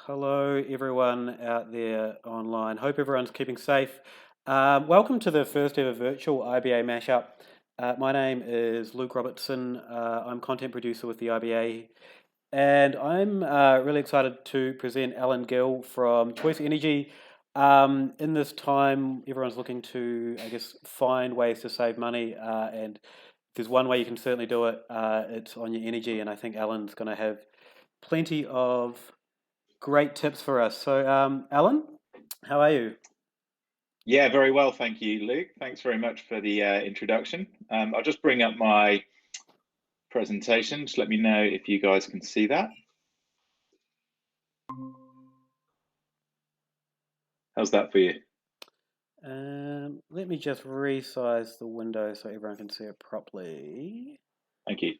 Hello, everyone out there online. Hope everyone's keeping safe. Welcome to the first ever virtual IBA mashup. My name is Luke Robertson. I'm content producer with the IBA, and I'm really excited to present Alan Gill from Choice Energy. In this time, everyone's looking to, I guess, find ways to save money, and if there's one way you can certainly do it, it's on your energy, and I think Alan's going to have plenty of great tips for us. So, Alan, how are you? Yeah, very well, thank you, Luke. Thanks very much for the introduction. I'll just bring up my presentation. Just let me know if you guys can see that. How's that for you? Let me just resize the window so everyone can see it properly. Thank you.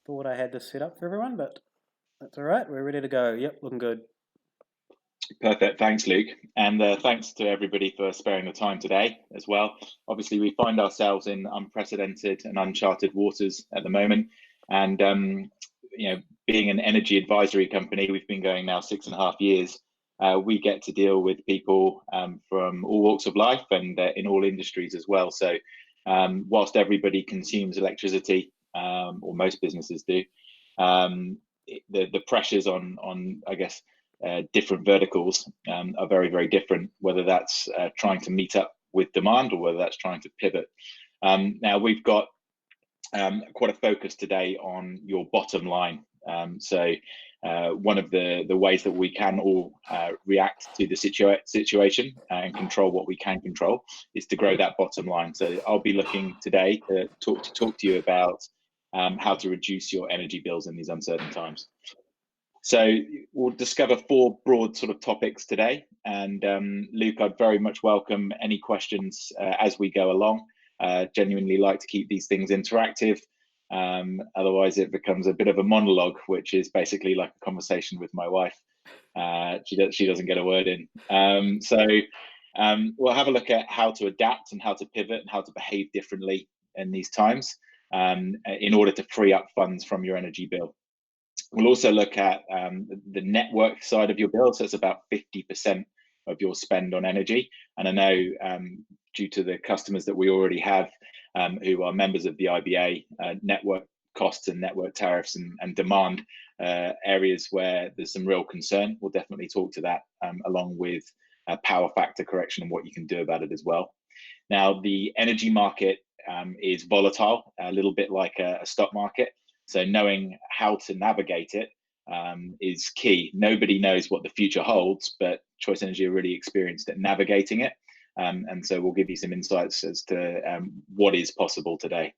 Thought I had this set up for everyone, but that's all right. We're ready to go. Yep, looking good. Perfect. Thanks, Luke. And thanks to everybody for sparing the time today as well. Obviously, we find ourselves in unprecedented and uncharted waters at the moment. And, being an energy advisory company, we've been going now 6.5 years. We get to deal with people from all walks of life and in all industries as well. So, whilst everybody consumes electricity, or most businesses do, the pressures on I guess, different verticals are very, very different, whether that's trying to meet up with demand or whether that's trying to pivot. Now, we've got quite a focus today on your bottom line. So one of the ways that we can all react to the situation and control what we can control is to grow that bottom line. So I'll be looking today to talk to you about how to reduce your energy bills in these uncertain times. So we'll discover 4 broad sort of topics today. And Luke, I'd very much welcome any questions as we go along. Genuinely like to keep these things interactive. Otherwise, it becomes a bit of a monologue, which is basically like a conversation with my wife. She doesn't get a word in. So we'll have a look at how to adapt and how to pivot and how to behave differently in these times in order to free up funds from your energy bill. We'll also look at the network side of your bill. So it's about 50% of your spend on energy. And I know due to the customers that we already have who are members of the IBA, network costs and network tariffs and demand areas where there's some real concern. We'll definitely talk to that along with power factor correction and what you can do about it as well. Now, the energy market is volatile, a little bit like a stock market. So knowing how to navigate it is key. Nobody knows what the future holds, but Choice Energy are really experienced at navigating it. And so we'll give you some insights as to what is possible today.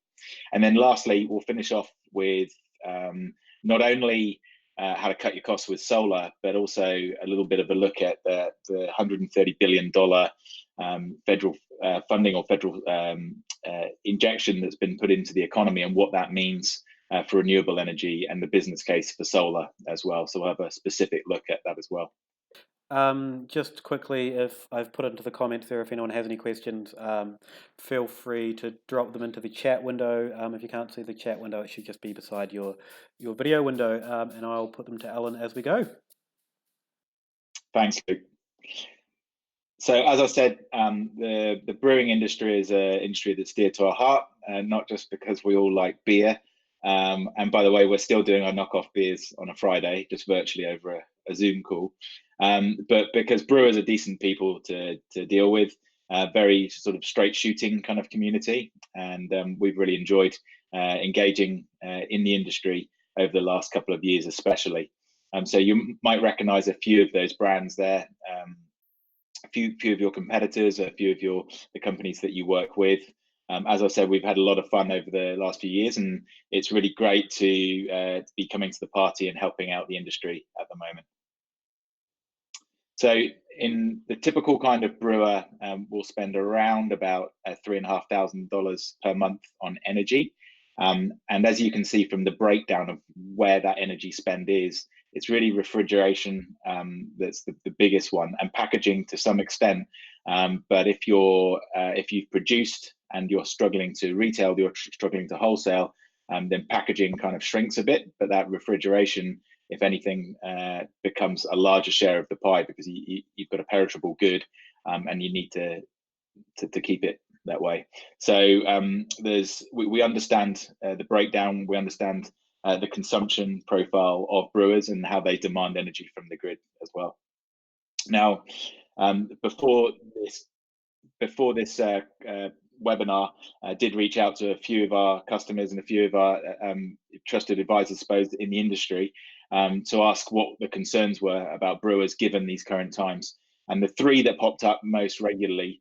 And then lastly, we'll finish off with not only how to cut your costs with solar, but also a little bit of a look at the $130 billion federal funding or federal injection that's been put into the economy and what that means for renewable energy and the business case for solar as well. So we'll have a specific look at that as well. Just quickly, if I've put it into the comments there, if anyone has any questions, feel free to drop them into the chat window. If you can't see the chat window, it should just be beside your video window, and I'll put them to Alan as we go. Thanks, Luke. So as I said, the brewing industry is an industry that's dear to our heart, not just because we all like beer. And by the way, we're still doing our knockoff beers on a Friday, just virtually over a Zoom call. But because brewers are decent people to deal with, very sort of straight shooting kind of community. And we've really enjoyed engaging in the industry over the last couple of years, especially. So you might recognize a few of those brands there. A few of your competitors, a few of the companies that you work with. As I said, we've had a lot of fun over the last few years, and it's really great to be coming to the party and helping out the industry at the moment. So in the typical kind of brewer, we'll spend around about $3,500 per month on energy. And as you can see from the breakdown of where that energy spend is, it's really refrigeration that's the biggest one, and packaging to some extent. But if you've produced and you're struggling to retail, you're struggling to wholesale, then packaging kind of shrinks a bit. But that refrigeration if anything, becomes a larger share of the pie, because you've got a perishable good, and you need to keep it that way. So we understand the breakdown, we understand the consumption profile of brewers and how they demand energy from the grid as well. Now, before this webinar, I did reach out to a few of our customers and a few of our trusted advisors, I suppose, in the industry, to ask what the concerns were about brewers given these current times. And the three that popped up most regularly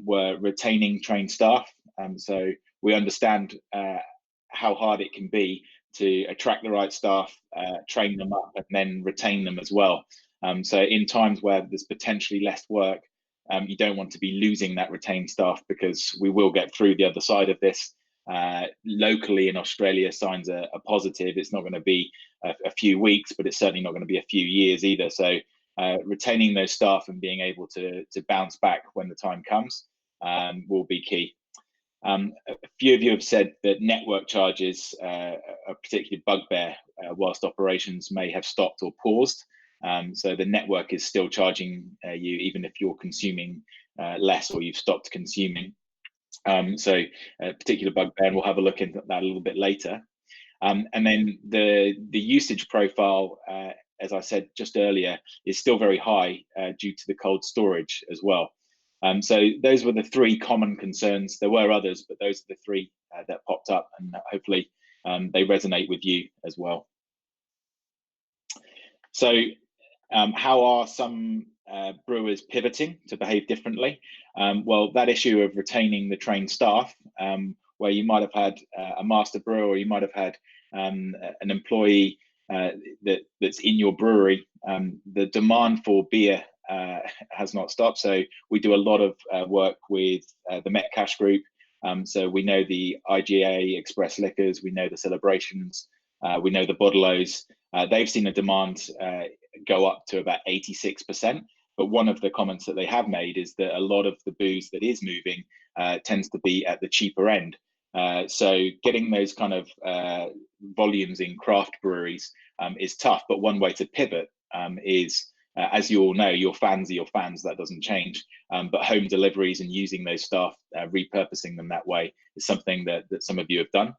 were retaining trained staff. So we understand how hard it can be to attract the right staff, train them up, and then retain them as well. So in times where there's potentially less work, you don't want to be losing that retained staff, because we will get through the other side of this. Locally in Australia, signs are positive. It's not going to be a few weeks, but it's certainly not going to be a few years either. So retaining those staff and being able to bounce back when the time comes will be key. A few of you have said that network charges are a particular bugbear whilst operations may have stopped or paused. So the network is still charging you even if you're consuming less or you've stopped consuming. So a particular bugbear, and we'll have a look into that a little bit later. And then the usage profile, as I said just earlier, is still very high due to the cold storage as well. So those were the three common concerns. There were others, but those are the three that popped up, and hopefully they resonate with you as well. So how are some brewers pivoting to behave differently? Well, that issue of retaining the trained staff, where you might have had a master brewer, or you might have had an employee that's in your brewery, the demand for beer has not stopped. So we do a lot of work with the Metcash group. So we know the IGA Express Liquors, we know the Celebrations, we know the Bottlos. They've seen a demand go up to about 86%. But one of the comments that they have made is that a lot of the booze that is moving tends to be at the cheaper end. So getting those kind of volumes in craft breweries is tough. But one way to pivot is, as you all know, your fans are your fans. That doesn't change. But home deliveries and using those staff, repurposing them that way, is something that some of you have done.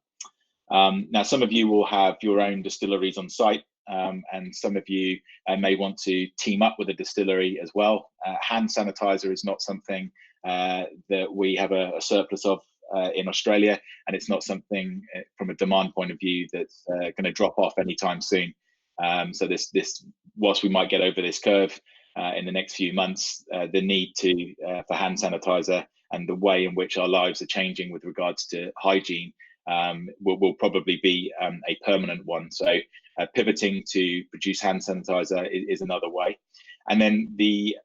Now, some of you will have your own distilleries on site, and some of you may want to team up with a distillery as well. Hand sanitizer is not something that we have a surplus of in Australia, and it's not something from a demand point of view that's going to drop off anytime soon. So this, whilst we might get over this curve in the next few months, the need for hand sanitizer and the way in which our lives are changing with regards to hygiene will probably be a permanent one. So pivoting to produce hand sanitizer is another way. And then the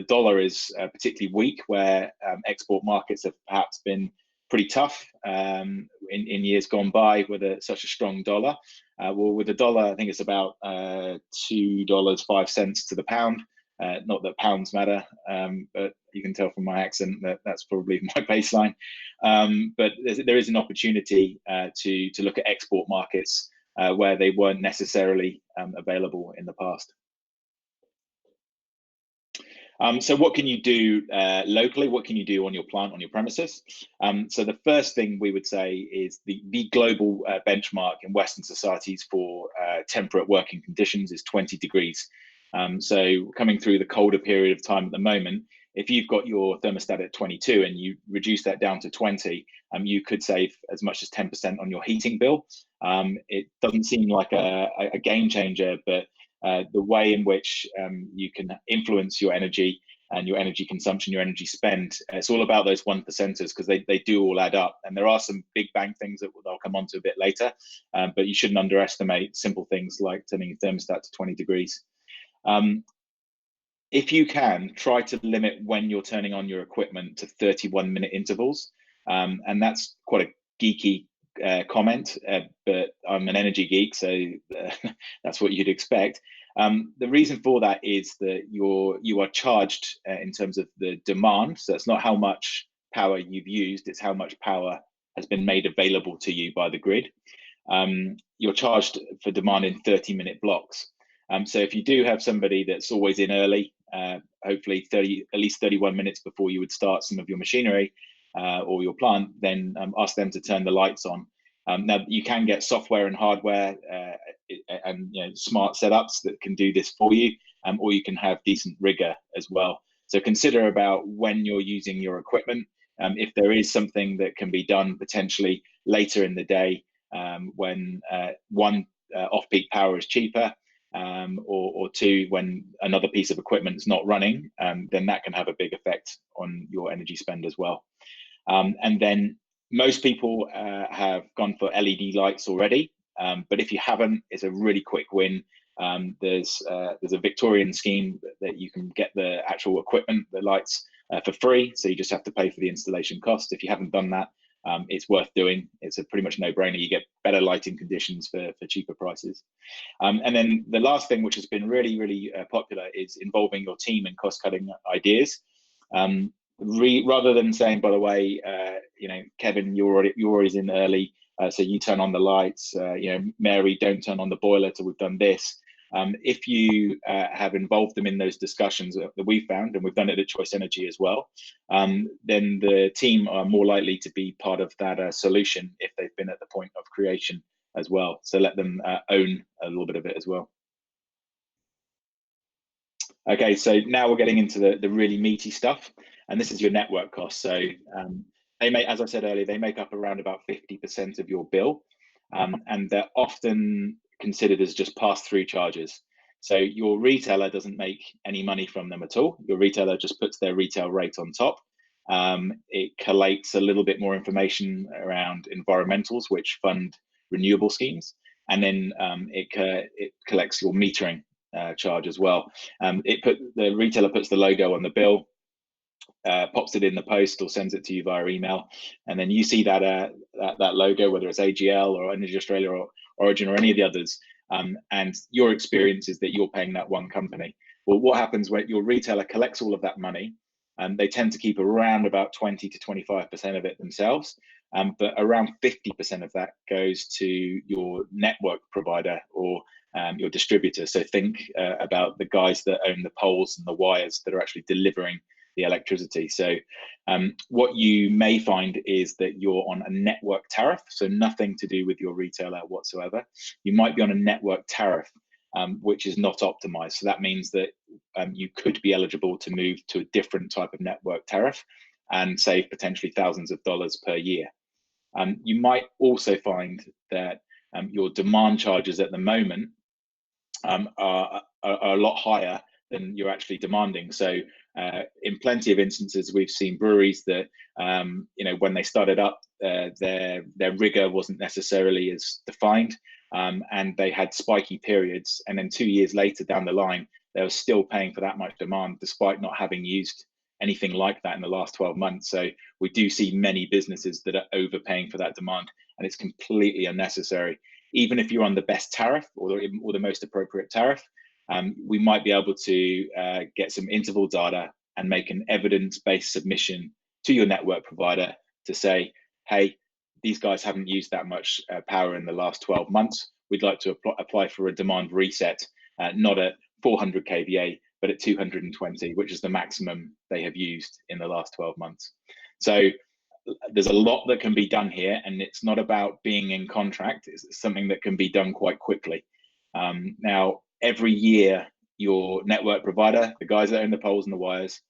dollar is particularly weak, where export markets have perhaps been pretty tough in years gone by with such a strong dollar. Well, with the dollar, I think it's about $2.05 to the pound. Not that pounds matter, but you can tell from my accent that that's probably my baseline. But there is an opportunity to look at export markets where they weren't necessarily available in the past. So what can you do locally? What can you do on your plant, on your premises? So the first thing we would say is the global benchmark in Western societies for temperate working conditions is 20 degrees. So coming through the colder period of time at the moment, if you've got your thermostat at 22 and you reduce that down to 20, you could save as much as 10% on your heating bill. It doesn't seem like a game changer, but the way in which you can influence your energy and your energy consumption, your energy spend, it's all about those 1%ers, because they do all add up. And there are some big bang things that I'll come on to a bit later, but you shouldn't underestimate simple things like turning your thermostat to 20 degrees. If you can, try to limit when you're turning on your equipment to 31-minute intervals. And that's quite a geeky comment, but I'm an energy geek, so that's what you'd expect. The reason for that is that you are charged in terms of the demand. So it's not how much power you've used, it's how much power has been made available to you by the grid. you're charged for demand in 30-minute blocks. So if you do have somebody that's always in early, hopefully at least 31 minutes before you would start some of your machinery or your plant, then ask them to turn the lights on. Now you can get software and hardware and smart setups that can do this for you, or you can have decent rigor as well. So consider about when you're using your equipment. If there is something that can be done potentially later in the day, when one, off-peak power is cheaper, or two, when another piece of equipment is not running, then that can have a big effect on your energy spend as well. And then most people have gone for LED lights already, but if you haven't, it's a really quick win. There's a Victorian scheme that you can get the actual equipment, the lights, for free, so you just have to pay for the installation cost. If you haven't done that, it's worth doing. It's a pretty much no-brainer. You get better lighting conditions for cheaper prices. And then the last thing, which has been really popular, is involving your team in cost-cutting ideas. Rather than saying, by the way, Kevin, you're always in early, so you turn on the lights. Mary, don't turn on the boiler till we've done this. If you have involved them in those discussions that we've found, and we've done it at Choice Energy as well, then the team are more likely to be part of that solution if they've been at the point of creation as well. So let them own a little bit of it as well. Okay, so now we're getting into the really meaty stuff, and this is your network costs. So they make, as I said earlier, they make up around about 50% of your bill, and they're often considered as just pass-through charges. So your retailer doesn't make any money from them at all. Your retailer just puts their retail rate on top. It collates a little bit more information around environmentals, which fund renewable schemes, and then it collects your metering charge as well. The retailer puts the logo on the bill, pops it in the post or sends it to you via email, and then you see that logo, whether it's AGL or Energy Australia or Origin or any of the others, and your experience is that you're paying that one company. Well, what happens when your retailer collects all of that money, and they tend to keep around about 20 to 25% of it themselves, but around 50% of that goes to your network provider or your distributor. So think about the guys that own the poles and the wires that are actually delivering the electricity. So what you may find is that you're on a network tariff, so nothing to do with your retailer whatsoever. You might be on a network tariff, which is not optimized. So that means that you could be eligible to move to a different type of network tariff and save potentially thousands of dollars per year. You might also find that your demand charges at the moment are a lot higher than you're actually demanding. So in plenty of instances, we've seen breweries that when they started up, their rigor wasn't necessarily as defined, and they had spiky periods, and then 2 years later down the line, they were still paying for that much demand despite not having used anything like that in the last 12 months. So we do see many businesses that are overpaying for that demand, and it's completely unnecessary. Even if you're on the best tariff or the most appropriate tariff, we might be able to get some interval data and make an evidence-based submission to your network provider to say, hey, these guys haven't used that much power in the last 12 months. We'd like to apply for a demand reset, not at 400 kVA, but at 220, which is the maximum they have used in the last 12 months. So there's a lot that can be done here, and it's not about being in contract. It's something that can be done quite quickly. Now, every year, your network provider, the guys that own the poles and the wires,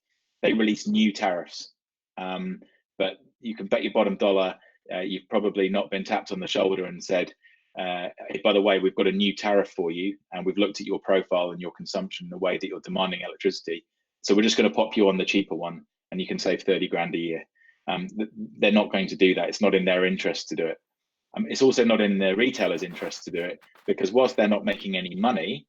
they release new tariffs. But you can bet your bottom dollar you've probably not been tapped on the shoulder and said, hey, by the way, we've got a new tariff for you, and we've looked at your profile and your consumption, the way that you're demanding electricity. So we're just going to pop you on the cheaper one, and you can save 30 grand a year. They're not going to do that. It's not in their interest to do it. It's also not in the retailer's interest to do it, because whilst they're not making any money,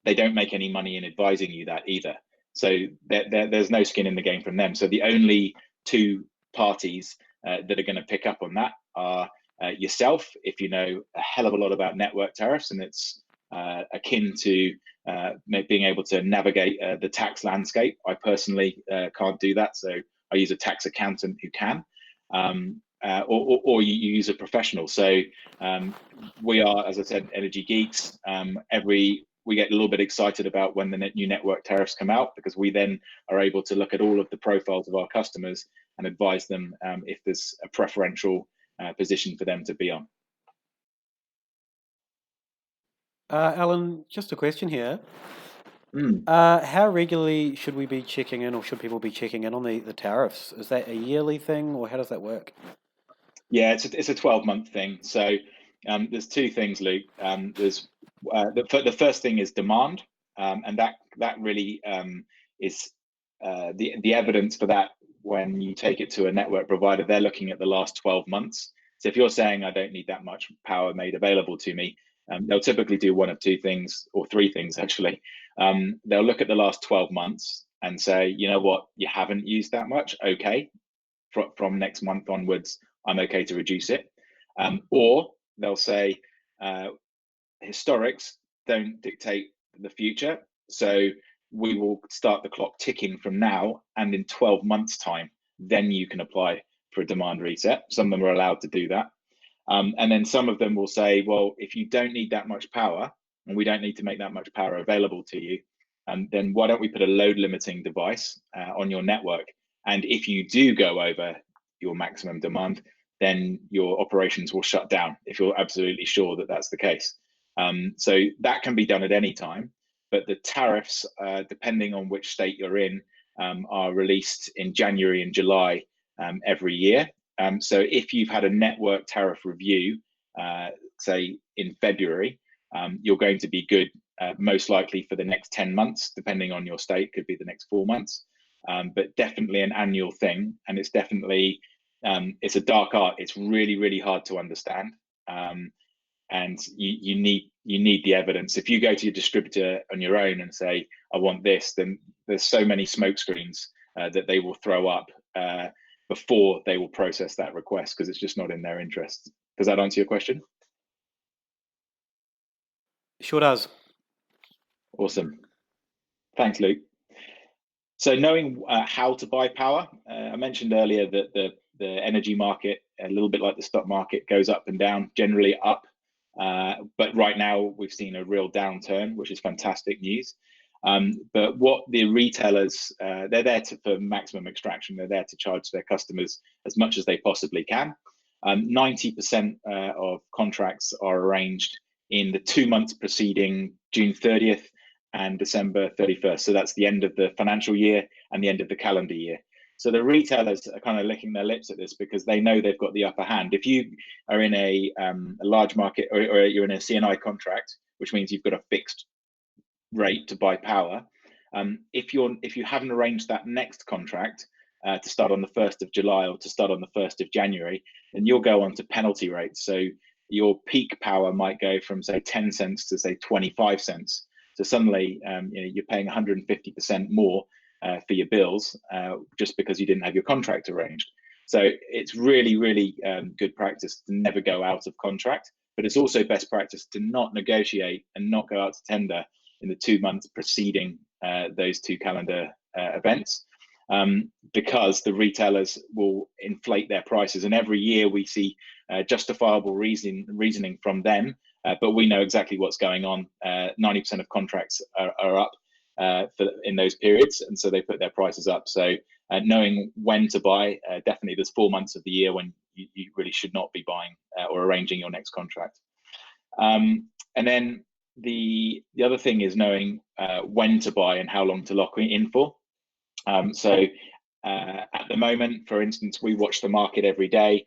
they don't make any money in advising you that either. So there's no skin in the game from them. So the only two parties that are going to pick up on that are yourself, if you know a hell of a lot about network tariffs, and it's akin to being able to navigate the tax landscape. I personally can't do that, so I use a tax accountant who can. or you use a professional. So we are, as I said, energy geeks. We get a little bit excited about when the new network tariffs come out, because we then are able to look at all of the profiles of our customers and advise them if there's a preferential position for them to be on. Alan, just a question here. Mm. How regularly should we be checking in, or should people be checking in on the tariffs? Is that a yearly thing, or how does that work? Yeah, it's a 12-month thing. So there's two things, Luke. There's the first thing is demand, and that really is the evidence for that. When you take it to a network provider, they're looking at the last 12 months. So if you're saying I don't need that much power made available to me, they'll typically do one of two things, or three things actually. They'll look at the last 12 months and say, you know what, you haven't used that much. Okay, from next month onwards, I'm okay to reduce it. Or they'll say, historics don't dictate the future, so we will start the clock ticking from now, and in 12 months' time, then you can apply for a demand reset. Some of them are allowed to do that. And then some of them will say, well, if you don't need that much power, and we don't need to make that much power available to you, then why don't we put a load limiting device on your network? And if you do go over your maximum demand, then your operations will shut down, if you're absolutely sure that that's the case. So that can be done at any time, but the tariffs, depending on which state you're in, are released in January and July every year. So if you've had a network tariff review, say in February, you're going to be good, most likely for the next 10 months, depending on your state, could be the next 4 months, but definitely an annual thing. And it's definitely, it's a dark art. It's really, really hard to understand. And you need the evidence. If you go to your distributor on your own and say, I want this, then there's so many smoke screens that they will throw up before they will process that request, because it's just not in their interest. Does that answer your question? Sure does. Awesome. Thanks, Luke. So knowing how to buy power, I mentioned earlier that the energy market, a little bit like the stock market, goes up and down, generally up. But right now we've seen a real downturn, which is fantastic news. But what the retailers, they're there for maximum extraction. They're there to charge their customers as much as they possibly can. 90% of contracts are arranged in the 2 months preceding June 30th and December 31st. So that's the end of the financial year and the end of the calendar year. So the retailers are kind of licking their lips at this, because they know they've got the upper hand. If you are in a large market, or you're in a CNI contract, which means you've got a fixed rate to buy power, if you haven't arranged that next contract to start on the 1st of July or to start on the 1st of January, then you'll go on to penalty rates. So your peak power might go from, say, 10 cents to, say, 25 cents. So suddenly you're paying 150% more for your bills just because you didn't have your contract arranged. So it's really, really good practice to never go out of contract, but it's also best practice to not negotiate and not go out to tender in the 2 months preceding those two calendar events, because the retailers will inflate their prices. And every year we see justifiable reasoning from them, but we know exactly what's going on. 90% of contracts are up in those periods, and so they put their prices up. So knowing when to buy, definitely there's 4 months of the year when you really should not be buying or arranging your next contract. And then the other thing is knowing when to buy and how long to lock in for. So at the moment, for instance, we watch the market every day.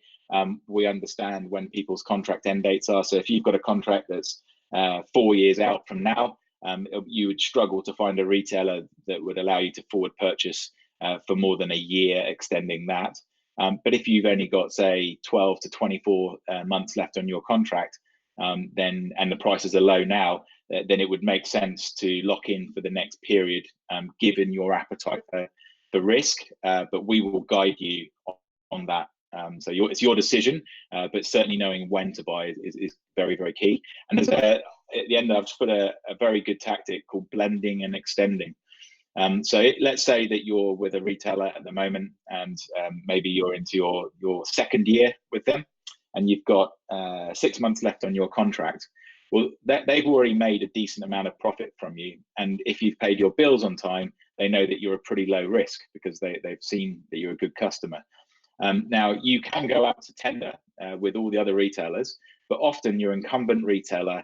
We understand when people's contract end dates are. So if you've got a contract that's 4 years out from now, you would struggle to find a retailer that would allow you to forward purchase for more than a year, extending that. But if you've only got, say, 12 to 24 months left on your contract, then, and the prices are low now, then it would make sense to lock in for the next period, given your appetite for risk. But we will guide you on that. So it's your decision, but certainly knowing when to buy is very, very key. And there's at the end, I've just put a very good tactic called blending and extending. Let's say that you're with a retailer at the moment, and maybe you're into your second year with them, and you've got 6 months left on your contract. Well, they've already made a decent amount of profit from you, and if you've paid your bills on time, they know that you're a pretty low risk because they've seen that you're a good customer. Now, you can go out to tender with all the other retailers, but often your incumbent retailer,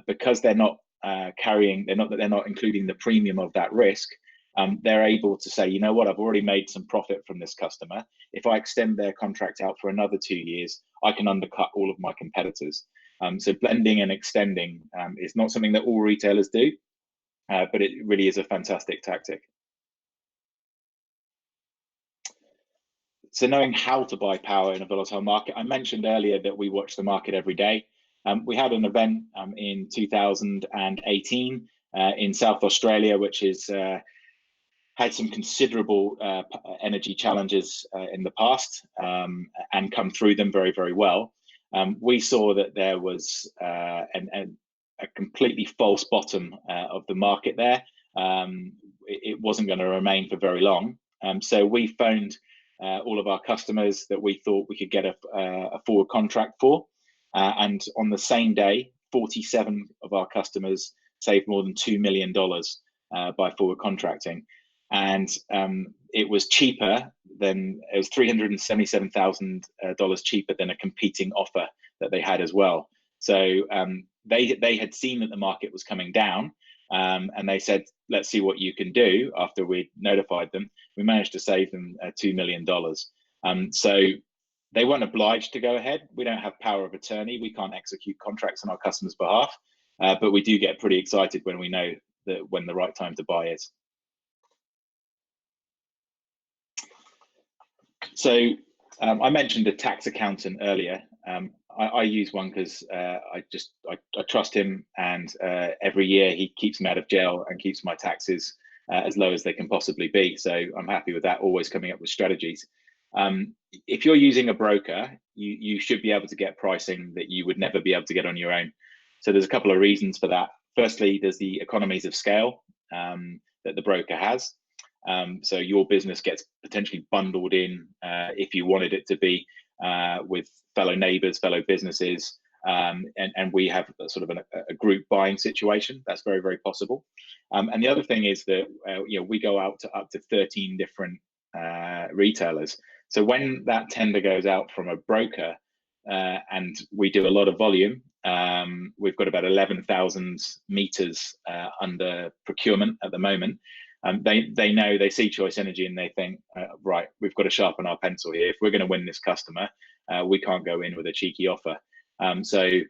because they're not including the premium of that risk, they're able to say, you know what, I've already made some profit from this customer. If I extend their contract out for another 2 years, I can undercut all of my competitors. So blending and extending is not something that all retailers do, but it really is a fantastic tactic. So knowing how to buy power in a volatile market, I mentioned earlier that we watch the market every day. We had an event in 2018 in South Australia, which is had some considerable energy challenges in the past and come through them very, very well. We saw that there was a completely false bottom of the market there. It wasn't going to remain for very long. So we phoned all of our customers that we thought we could get a forward contract for. And on the same day, 47 of our customers saved more than $2 million by forward contracting. And it was $377,000 cheaper than a competing offer that they had as well. So they had seen that the market was coming down, and they said, let's see what you can do. After we notified them, we managed to save them $2 million. So they weren't obliged to go ahead. We don't have power of attorney. We can't execute contracts on our customers' behalf, but we do get pretty excited when we know that when the right time to buy is. So I mentioned a tax accountant earlier. I use one because I trust him, and every year he keeps me out of jail and keeps my taxes as low as they can possibly be. So I'm happy with that, always coming up with strategies. If you're using a broker, you should be able to get pricing that you would never be able to get on your own. So there's a couple of reasons for that. Firstly, there's the economies of scale that the broker has. So your business gets potentially bundled in if you wanted it to be with fellow neighbors, fellow businesses, and we have sort of a group buying situation. That's very, very possible. And the other thing is that we go out to up to 13 different retailers. So when that tender goes out from a broker and we do a lot of volume, we've got about 11,000 meters under procurement at the moment. They know, they see Choice Energy and they think, right, we've got to sharpen our pencil here. If we're going to win this customer, we can't go in with a cheeky offer. So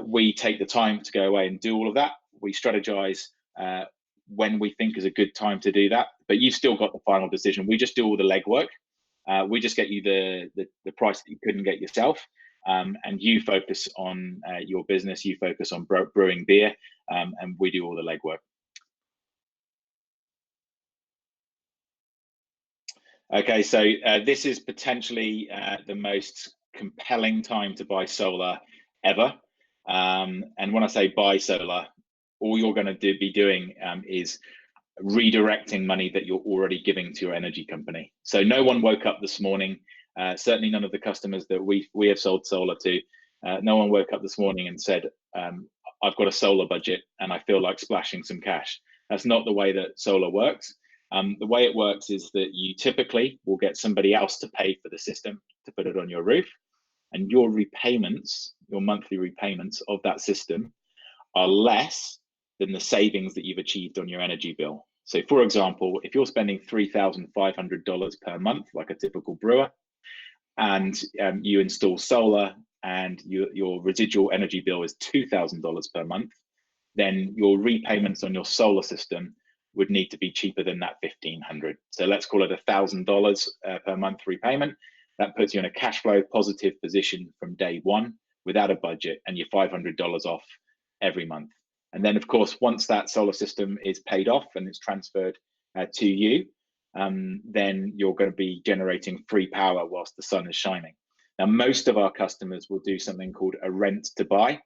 we take the time to go away and do all of that. We strategize when we think is a good time to do that, but you've still got the final decision. We just do all the legwork. We just get you the price that you couldn't get yourself, and you focus on your business. You focus on brewing beer, and we do all the legwork. Okay, so this is potentially the most compelling time to buy solar ever. And when I say buy solar, all you're going to be doing is redirecting money that you're already giving to your energy company. So no one woke up this morning, certainly none of the customers that we have sold solar to, no one woke up this morning and said, I've got a solar budget and I feel like splashing some cash. That's not the way that solar works. The way it works is that you typically will get somebody else to pay for the system to put it on your roof, and your repayments, your monthly repayments of that system are less than the savings that you've achieved on your energy bill. So for example, if you're spending $3,500 per month, like a typical brewer, and you install solar and your residual energy bill is $2,000 per month, then your repayments on your solar system would need to be cheaper than that $1,500. So let's call it $1,000 per month repayment. That puts you in a cash flow positive position from day one without a budget, and you're $500 off every month. And then of course, once that solar system is paid off and it's transferred to you, then you're going to be generating free power whilst the sun is shining. Now, most of our customers will do something called a rent to buy,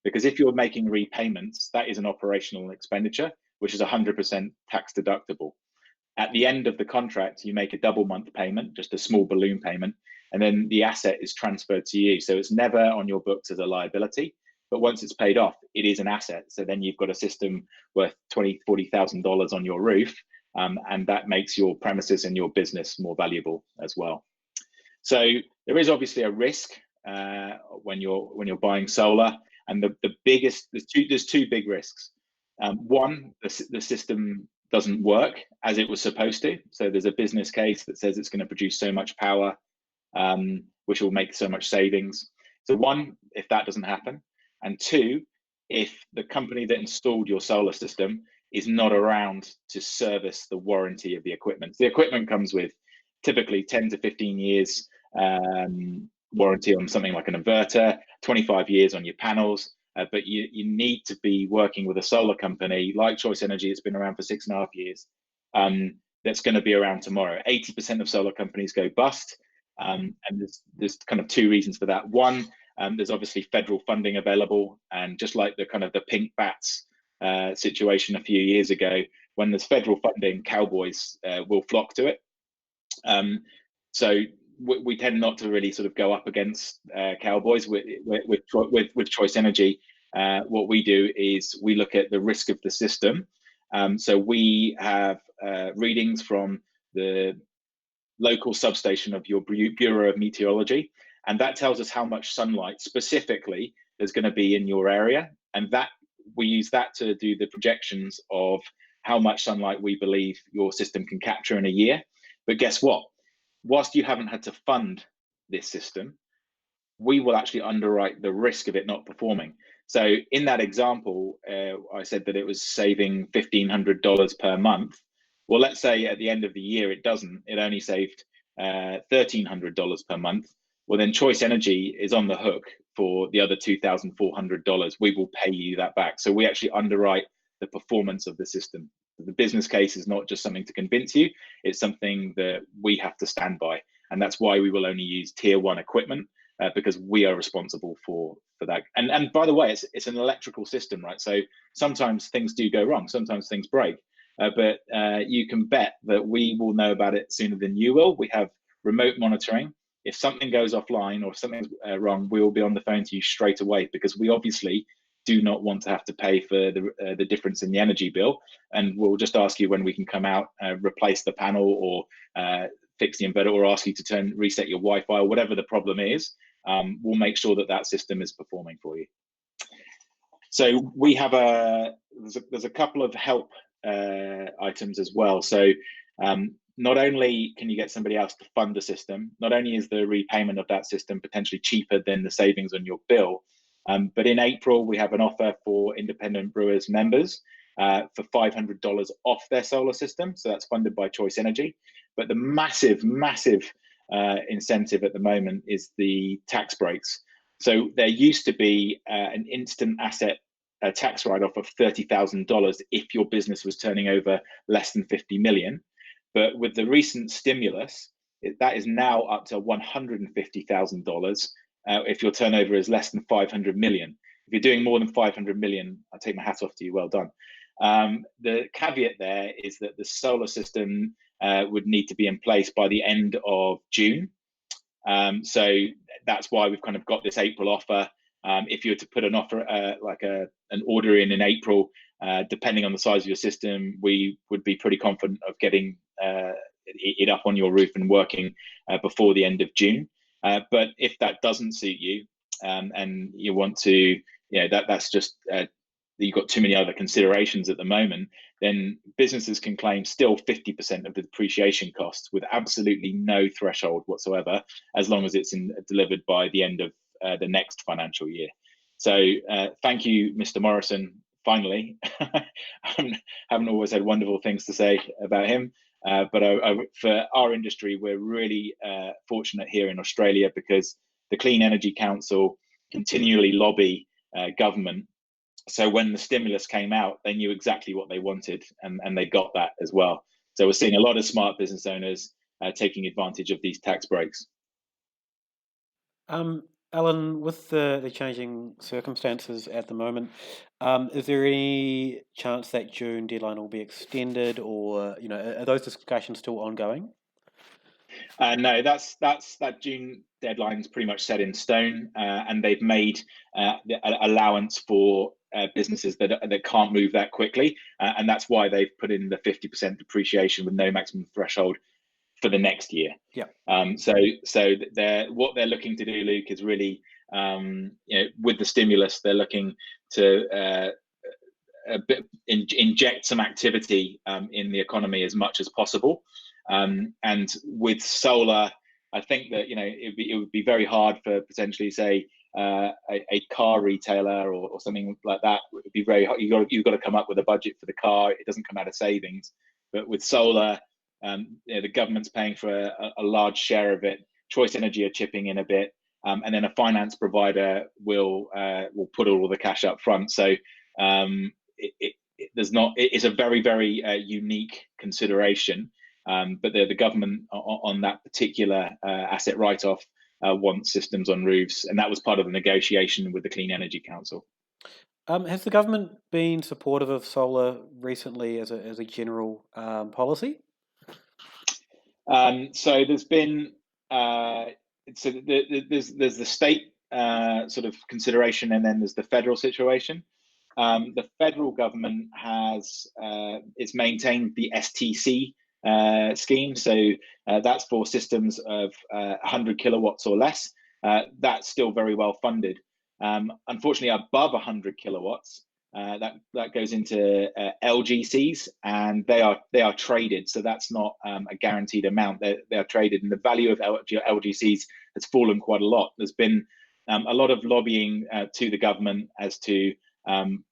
because if you're making repayments, that is an operational expenditure, which is 100% tax deductible. At the end of the contract, you make a double month payment, just a small balloon payment, and then the asset is transferred to you. So it's never on your books as a liability, but once it's paid off, it is an asset. So then you've got a system worth $20,000, $40,000 on your roof, and that makes your premises and your business more valuable as well. So there is obviously a risk when you're buying solar, and there's two big risks. One, the system doesn't work as it was supposed to. So there's a business case that says it's going to produce so much power, which will make so much savings. So one, if that doesn't happen, and two, if the company that installed your solar system is not around to service the warranty of the equipment. The equipment comes with typically 10 to 15 years warranty on something like an inverter, 25 years on your panels, but you need to be working with a solar company like Choice Energy. It's been around for 6.5 years. That's going to be around tomorrow. 80% of solar companies go bust, and there's kind of two reasons for that. One, there's obviously federal funding available, and just like the kind of the pink bats situation a few years ago, when there's federal funding, cowboys will flock to it. So we tend not to really sort of go up against cowboys with Choice Energy. What we do is we look at the risk of the system. So we have readings from the local substation of your Bureau of Meteorology, and that tells us how much sunlight specifically there's going to be in your area, and that we use that to do the projections of how much sunlight we believe your system can capture in a year. But guess what? Whilst you haven't had to fund this system, we will actually underwrite the risk of it not performing. So in that example, I said that it was saving $1,500 per month. Well, let's say at the end of the year it doesn't. It only saved $1,300 per month. Well, then Choice Energy is on the hook for the other $2,400. We will pay you that back. So we actually underwrite the performance of the system. The business case is not just something to convince you, it's something that we have to stand by. And that's why we will only use tier one equipment, because we are responsible for that. And by the way, it's an electrical system, right? So sometimes things do go wrong, sometimes things break, but you can bet that we will know about it sooner than you will. We have remote monitoring. If something goes offline or something's wrong, we will be on the phone to you straight away, because we obviously do not want to have to pay for the difference in the energy bill, and we'll just ask you when we can come out, replace the panel, or fix the inverter, or ask you to reset your Wi-Fi, or whatever the problem is. We'll make sure that system is performing for you. So we have there's a couple of help items as well. So not only can you get somebody else to fund the system, not only is the repayment of that system potentially cheaper than the savings on your bill, but in April, we have an offer for independent brewers members for $500 off their solar system. So that's funded by Choice Energy. But the massive incentive at the moment is the tax breaks. So there used to be an instant asset tax write-off of $30,000 if your business was turning over less than 50 million. But with the recent stimulus, that is now up to $150,000 if your turnover is less than 500 million. If you're doing more than 500 million, I take my hat off to you, well done. The caveat there is that the solar system would need to be in place by the end of June. So that's why we've kind of got this April offer. If you were to put an offer, an order in April, depending on the size of your system, we would be pretty confident of getting it up on your roof and working before the end of June. But if that doesn't suit you, and you want to, that's just you've got too many other considerations at the moment, then businesses can claim still 50% of the depreciation costs with absolutely no threshold whatsoever, as long as it's delivered by the end of the next financial year. So thank you, Mr. Morrison. Finally, I haven't always had wonderful things to say about him. But for our industry, we're really fortunate here in Australia, because the Clean Energy Council continually lobby government. So when the stimulus came out, they knew exactly what they wanted, and they got that as well. So we're seeing a lot of smart business owners taking advantage of these tax breaks. Alan, with the changing circumstances at the moment, is there any chance that June deadline will be extended, or are those discussions still ongoing? No, that June deadline's pretty much set in stone, and they've made the allowance for businesses that can't move that quickly, and that's why they've put in the 50% depreciation with no maximum threshold for the next year. Yeah. So what they're looking to do, Luke, is really with the stimulus, they're looking to inject some activity in the economy as much as possible. And with solar, I think that it would be very hard for potentially, say, a car retailer or something like that. It would be very hard. You've got to come up with a budget for the car. It doesn't come out of savings. But with solar, the government's paying for a large share of it. Choice Energy are chipping in a bit, and then a finance provider will put all the cash up front. So it's a very, very unique consideration, but the government on that particular asset write-off wants systems on roofs, and that was part of the negotiation with the Clean Energy Council. Has the government been supportive of solar recently as a general policy? So there's been there's the state sort of consideration, and then there's the federal situation. The federal government has it's maintained the STC scheme, so that's for systems of 100 kilowatts or less. That's still very well funded. Unfortunately, above 100 kilowatts, that goes into LGCs, and they are traded, so that's not a guaranteed amount. They are traded, and the value of LGCs has fallen quite a lot. There's been a lot of lobbying to the government as to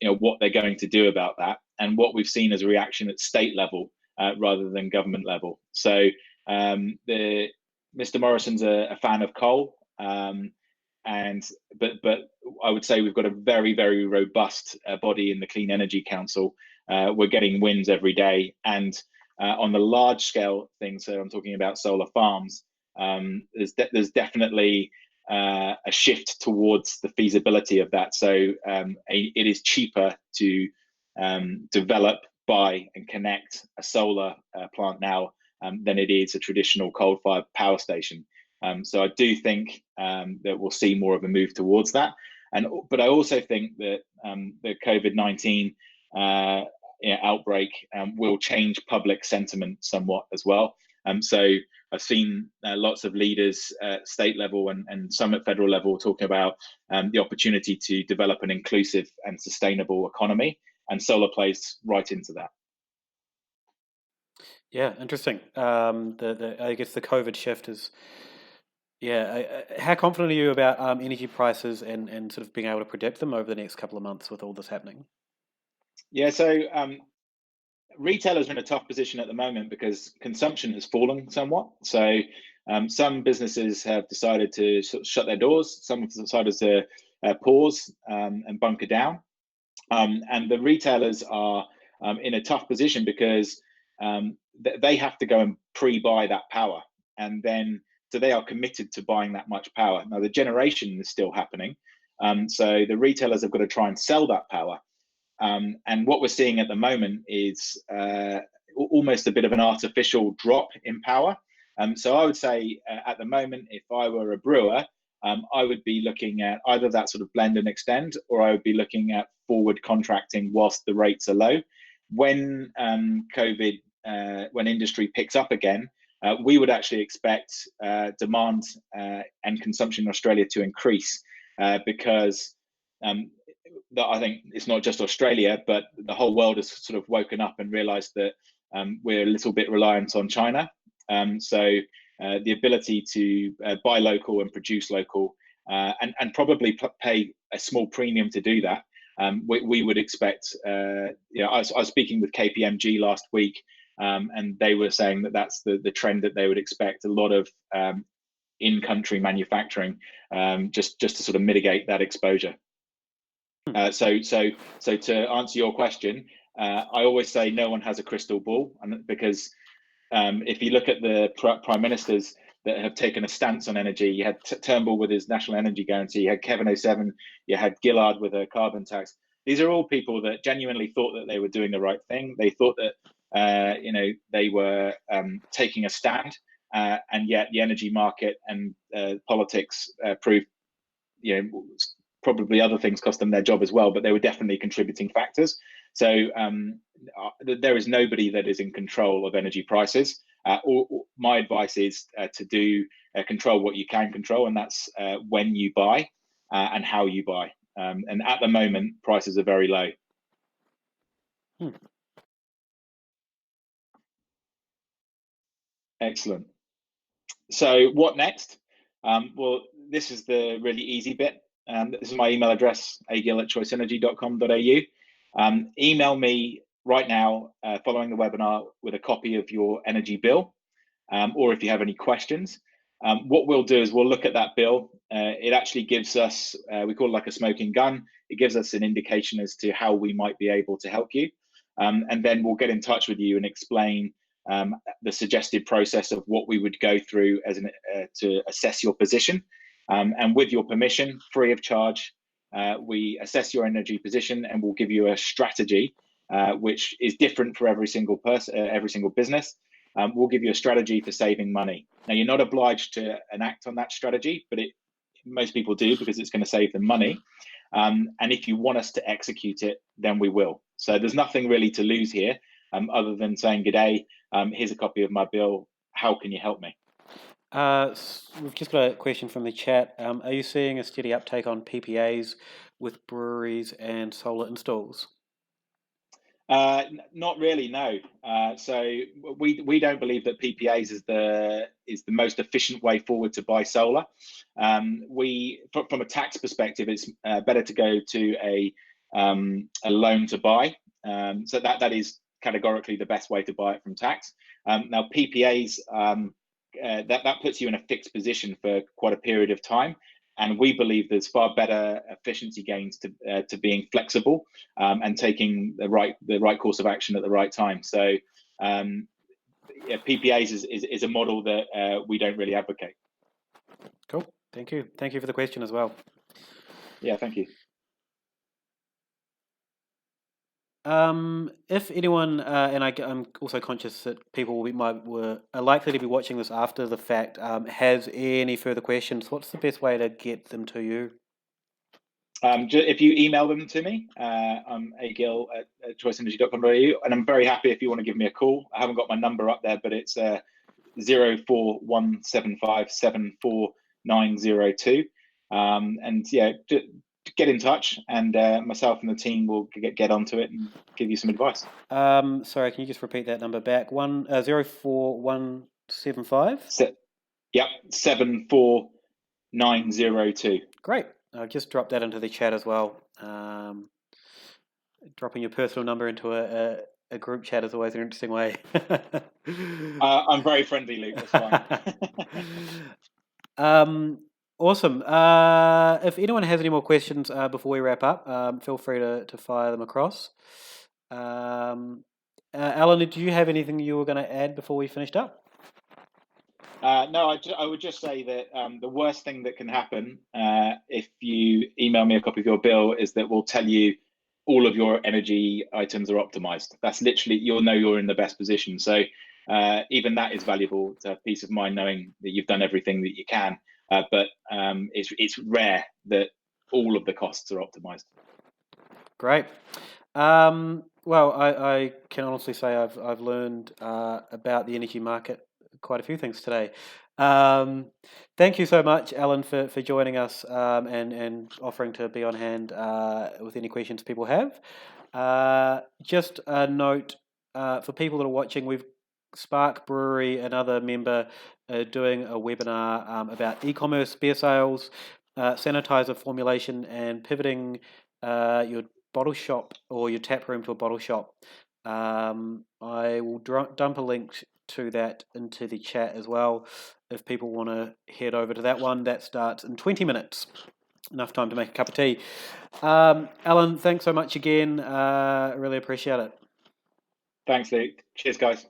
what they're going to do about that, and what we've seen as a reaction at state level rather than government level. So Mr. Morrison's a fan of coal, but I would say we've got a very, very robust body in the Clean Energy Council. We're getting wins every day, and on the large scale thing, so I'm talking about solar farms, there's definitely a shift towards the feasibility of that. So it is cheaper to develop, buy, and connect a solar plant now than it is a traditional coal-fired power station. So I do think that we'll see more of a move towards that. But I also think that the COVID-19 outbreak will change public sentiment somewhat as well. So I've seen lots of leaders at state level and some at federal level talking about the opportunity to develop an inclusive and sustainable economy, and solar plays right into that. Yeah, interesting. I guess the COVID shift is. Yeah, how confident are you about energy prices and sort of being able to predict them over the next couple of months with all this happening? Yeah, so retailers are in a tough position at the moment because consumption has fallen somewhat. So some businesses have decided to sort of shut their doors. Some have decided to pause and bunker down. And the retailers are in a tough position because they have to go and pre-buy that power. And then, so they are committed to buying that much power. Now, the generation is still happening. So the retailers have got to try and sell that power. And what we're seeing at the moment is almost a bit of an artificial drop in power. So I would say at the moment, if I were a brewer, I would be looking at either that sort of blend and extend, or I would be looking at forward contracting whilst the rates are low. When when industry picks up again, we would actually expect demand and consumption in Australia to increase because I think it's not just Australia, but the whole world has sort of woken up and realized that we're a little bit reliant on China. So the ability to buy local and produce local and probably pay a small premium to do that, we would expect. I was speaking with KPMG last week, and they were saying that that's the trend that they would expect. A lot of in-country manufacturing, just to sort of mitigate that exposure. So to answer your question, I always say no one has a crystal ball, and because if you look at the prime ministers, that have taken a stance on energy. You had Turnbull with his national energy guarantee. You had Kevin 07. You had Gillard with a carbon tax. These are all people that genuinely thought that they were doing the right thing. They thought that they were taking a stand, and yet the energy market and politics proved, probably other things cost them their job as well, but they were definitely contributing factors. So there is nobody that is in control of energy prices. My advice is to do control what you can control, and that's when you buy and how you buy. And at the moment, prices are very low. Excellent. So what next? Well, this is the really easy bit. This is my email address, agill@choiceenergy.com.au. Email me right now following the webinar with a copy of your energy bill, or if you have any questions. What we'll do is we'll look at that bill. It actually gives us, we call it like a smoking gun. It gives us an indication as to how we might be able to help you. And then we'll get in touch with you and explain the suggested process of what we would go through as to assess your position. And with your permission, free of charge, we assess your energy position and we'll give you a strategy which is different for every single person, every single business. We'll give you a strategy for saving money. Now, you're not obliged to enact on that strategy, but most people do because it's going to save them money. And if you want us to execute it, then we will. So there's nothing really to lose here, other than saying, "G'day, here's a copy of my bill. How can you help me?" We've just got a question from the chat. Are you seeing a steady uptake on PPAs with breweries and solar installs? Not really, no. So we don't believe that PPAs is the most efficient way forward to buy solar. From a tax perspective, it's better to go to a loan to buy. So that is categorically the best way to buy it from tax. Now PPAs, that puts you in a fixed position for quite a period of time. And we believe there's far better efficiency gains to being flexible and taking the right course of action at the right time. So PPAs is a model that we don't really advocate. Cool. Thank you. Thank you for the question as well. Yeah, thank you. If anyone, and I'm also conscious that people are likely to be watching this after the fact, has any further questions, what's the best way to get them to you? If you email them to me, I'm agill@choiceenergy.com.au, and I'm very happy if you want to give me a call. I haven't got my number up there, but it's 04175744902. And yeah, get in touch, and myself and the team will get onto it and give you some advice. Sorry, can you just repeat that number back? 04175? Yep, 74902. Great. I've just dropped that into the chat as well. Dropping your personal number into a group chat is always an interesting way. I'm very friendly, Luke. That's fine. Awesome. If anyone has any more questions before we wrap up, feel free to fire them across. Alan, do you have anything you were going to add before we finished up? No, I would just say that the worst thing that can happen if you email me a copy of your bill is that we'll tell you all of your energy items are optimized. That's literally, you'll know you're in the best position. So even that is valuable to have peace of mind knowing that you've done everything that you can. But it's rare that all of the costs are optimized. Great. Well, I can honestly say I've learned about the energy market quite a few things today. Thank you so much, Alan, for joining us and offering to be on hand with any questions people have. Just a note for people that are watching, we've Spark Brewery, another member, doing a webinar about e-commerce beer sales, sanitizer formulation, and pivoting your bottle shop or your tap room to a bottle shop. I will dump a link to that into the chat as well if people want to head over to that one. That starts in 20 minutes. Enough time to make a cup of tea. Alan, thanks so much again. Really appreciate it. Thanks, Luke. Cheers, guys.